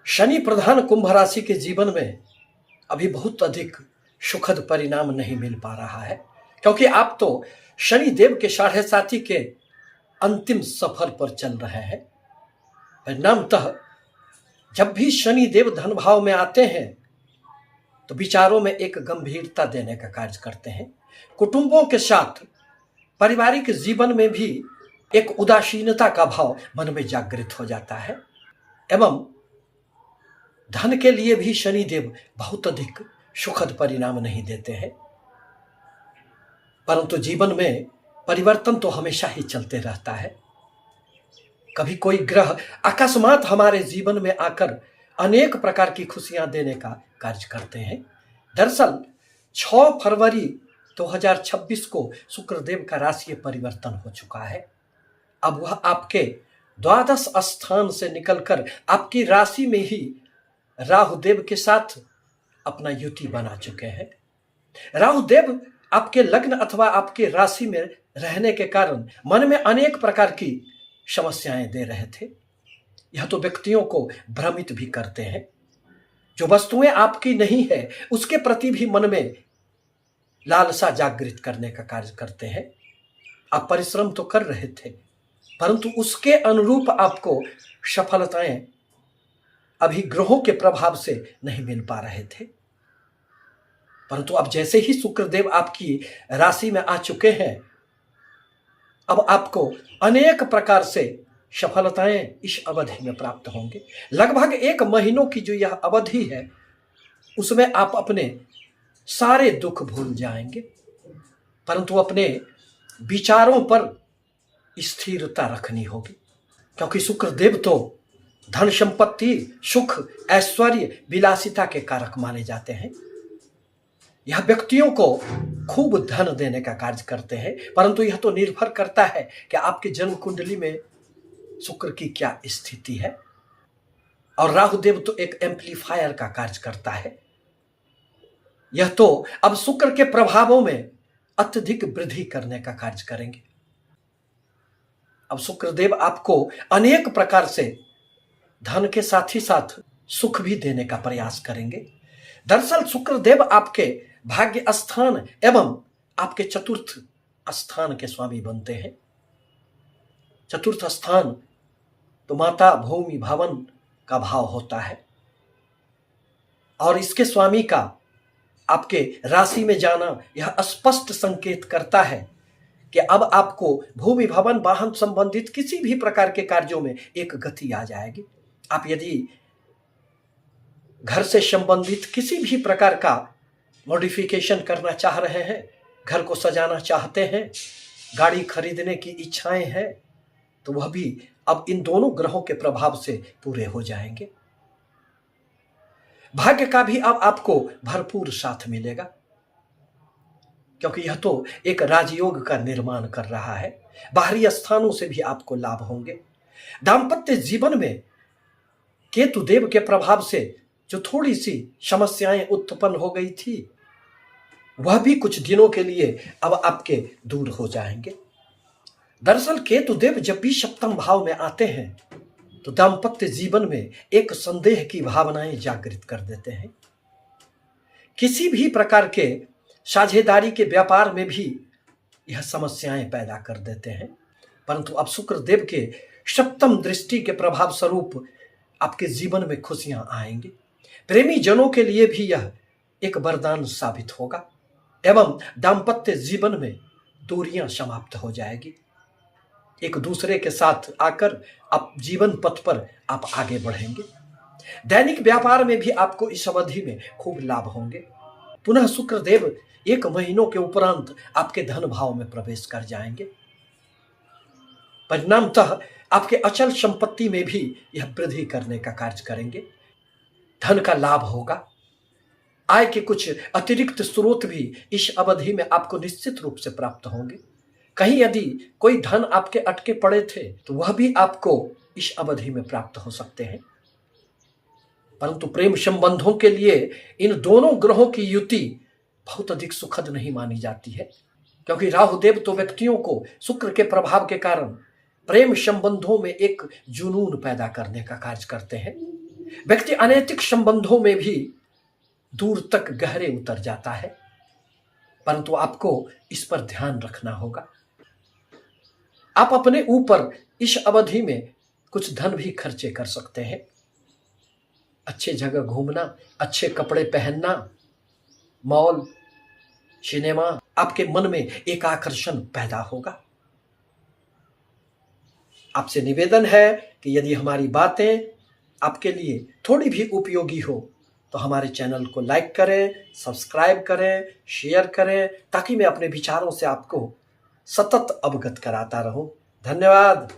शनि प्रधान कुंभ राशि के जीवन में अभी बहुत अधिक सुखद परिणाम नहीं मिल पा रहा है, क्योंकि आप तो शनि देव के 7.5 के अंतिम सफर पर चल रहे हैं। परिणामतः जब भी शनि देव धन भाव में आते हैं तो विचारों में एक गंभीरता देने का कार्य करते हैं। कुटुंबों के साथ पारिवारिक जीवन में भी एक उदासीनता का भाव मन में जागृत हो जाता है एवं धन के लिए भी शनि देव बहुत अधिक सुखद परिणाम नहीं देते हैं। परंतु जीवन में परिवर्तन तो हमेशा ही चलते रहता है। कभी कोई ग्रह अकस्मात हमारे जीवन में आकर अनेक प्रकार की खुशियां देने का कार्य करते हैं। दरअसल 6 फरवरी 2026 को शुक्रदेव का राशि परिवर्तन हो चुका है। अब वह आपके द्वादश स्थान से निकलकर आपकी राशि में ही राहुदेव के साथ अपना युति बना चुके हैं। राहुदेव आपके लग्न अथवा आपके राशि में रहने के कारण मन में अनेक प्रकार की समस्याएं दे रहे थे। यह तो व्यक्तियों को भ्रमित भी करते हैं। जो वस्तुएं आपकी नहीं है उसके प्रति भी मन में लालसा जागृत करने का कार्य करते हैं। आप परिश्रम तो कर रहे थे, परंतु उसके अनुरूप आपको सफलताएं अभी ग्रहों के प्रभाव से नहीं मिल पा रहे थे। परंतु अब जैसे ही शुक्रदेव आपकी राशि में आ चुके हैं, अब आपको अनेक प्रकार से सफलताएं इस अवधि में प्राप्त होंगे। लगभग 1 महीनों की जो यह अवधि है उसमें आप अपने सारे दुख भूल जाएंगे, परंतु अपने विचारों पर स्थिरता रखनी होगी, क्योंकि शुक्रदेव तो धन संपत्ति, सुख, ऐश्वर्य, विलासिता के कारक माने जाते हैं। यह व्यक्तियों को खूब धन देने का कार्य करते हैं, परंतु यह तो निर्भर करता है कि आपके जन्म कुंडली में शुक्र की क्या स्थिति है। और राहुदेव तो एक एम्पलीफायर का कार्य करता है। यह तो अब शुक्र के प्रभावों में अत्यधिक वृद्धि करने का कार्य करेंगे। अब शुक्रदेव आपको अनेक प्रकार से धन के साथ ही साथ सुख भी देने का प्रयास करेंगे। दरअसल शुक्रदेव आपके भाग्य स्थान एवं आपके चतुर्थ स्थान के स्वामी बनते हैं। चतुर्थ स्थान तो माता, भूमि, भवन का भाव होता है और इसके स्वामी का आपके राशि में जाना यह स्पष्ट संकेत करता है कि अब आपको भूमि, भवन, वाहन संबंधित किसी भी प्रकार के कार्यों में एक गति आ जाएगी। आप यदि घर से संबंधित किसी भी प्रकार का मॉडिफिकेशन करना चाह रहे हैं, घर को सजाना चाहते हैं, गाड़ी खरीदने की इच्छाएं हैं, तो वह भी अब इन दोनों ग्रहों के प्रभाव से पूरे हो जाएंगे। भाग्य का भी अब आपको भरपूर साथ मिलेगा, क्योंकि यह तो एक राजयोग का निर्माण कर रहा है। बाहरी स्थानों से भी आपको लाभ होंगे। दाम्पत्य जीवन में केतु देव के प्रभाव से जो थोड़ी सी समस्याएं उत्पन्न हो गई थी, वह भी कुछ दिनों के लिए अब आपके दूर हो जाएंगे। दरअसल केतु देव जब भी सप्तम भाव में आते हैं तो दाम्पत्य जीवन में एक संदेह की भावनाएं जागृत कर देते हैं। किसी भी प्रकार के साझेदारी के व्यापार में भी यह समस्याएं पैदा कर देते हैं। परंतु अब शुक्रदेव के सप्तम दृष्टि के प्रभाव स्वरूप आपके जीवन में खुशियां आएंगी। प्रेमी जनों के लिए भी यह एक वरदान साबित होगा एवं दाम्पत्य जीवन में दूरियां समाप्त हो जाएगी। एक दूसरे के साथ आकर आप जीवन पथ पर आप आगे बढ़ेंगे। दैनिक व्यापार में भी आपको इस अवधि में खूब लाभ होंगे। पुनः शुक्रदेव 1 महीनों के उपरांत आपके धन भाव में प्रवेश कर जाएंगे। परिणामतः आपके अचल संपत्ति में भी यह वृद्धि करने का कार्य करेंगे। धन का लाभ होगा। आय के कुछ अतिरिक्त स्रोत भी इस अवधि में आपको निश्चित रूप से प्राप्त होंगे। कहीं यदि कोई धन आपके अटके पड़े थे तो वह भी आपको इस अवधि में प्राप्त हो सकते हैं। परंतु प्रेम संबंधों के लिए इन दोनों ग्रहों की युति बहुत अधिक सुखद नहीं मानी जाती है, क्योंकि राहुदेव तो व्यक्तियों को शुक्र के प्रभाव के कारण प्रेम संबंधों में एक जुनून पैदा करने का कार्य करते हैं। व्यक्ति अनैतिक संबंधों में भी दूर तक गहरे उतर जाता है, परंतु आपको इस पर ध्यान रखना होगा। आप अपने ऊपर इस अवधि में कुछ धन भी खर्चे कर सकते हैं। अच्छे जगह घूमना, अच्छे कपड़े पहनना, मॉल, सिनेमा, आपके मन में एक आकर्षण पैदा होगा। आपसे निवेदन है कि यदि हमारी बातें आपके लिए थोड़ी भी उपयोगी हो तो हमारे चैनल को लाइक करें, सब्सक्राइब करें, शेयर करें, ताकि मैं अपने विचारों से आपको सतत अवगत कराता रहूं। धन्यवाद।